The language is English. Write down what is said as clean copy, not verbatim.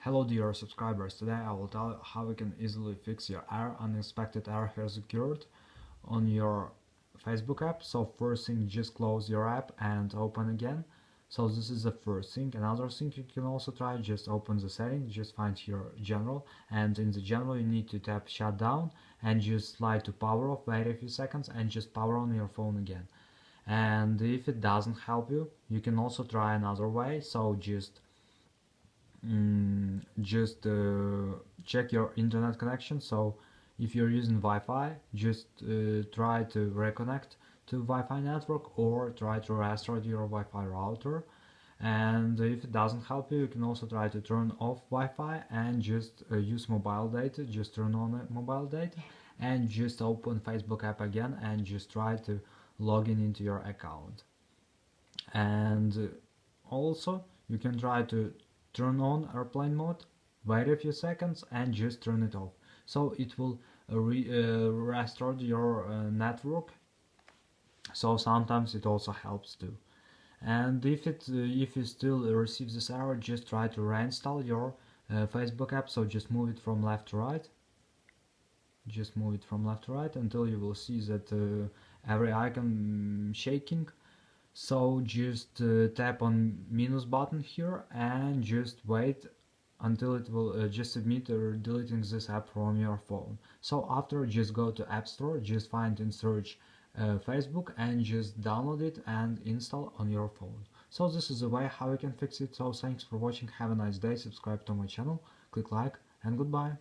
Hello dear subscribers, today I will tell you how you can easily fix your unexpected error has occurred on your Facebook app. So first thing, just close your app and open again. So this is the first thing. Another thing you can also try, just open the settings, just find your general, and in the general you need to tap shutdown and just slide to power off, wait a few seconds and just power on your phone again. And if it doesn't help you, you can also try another way. So just check your internet connection. So if you're using Wi-Fi, just try to reconnect to Wi-Fi network or try to restart your Wi-Fi router. And if it doesn't help you, you can also try to turn off Wi-Fi and just use mobile data. Just turn on mobile data and just open Facebook app again and just try to log in into your account. And also you can try to turn on airplane mode, wait a few seconds and just turn it off, so it will restore your network. So sometimes it also helps too. And if you still receive this error, just try to reinstall your Facebook app. So just move it from left to right, just move it from left to right until you will see that every icon shaking. So just tap on minus button here and just wait until it will just admit or deleting this app from your phone. So after, just go to App Store, just find in search Facebook and just download it and install on your phone. So this is the way how you can fix it. So thanks for watching, have a nice day, subscribe to my channel, click like, and goodbye.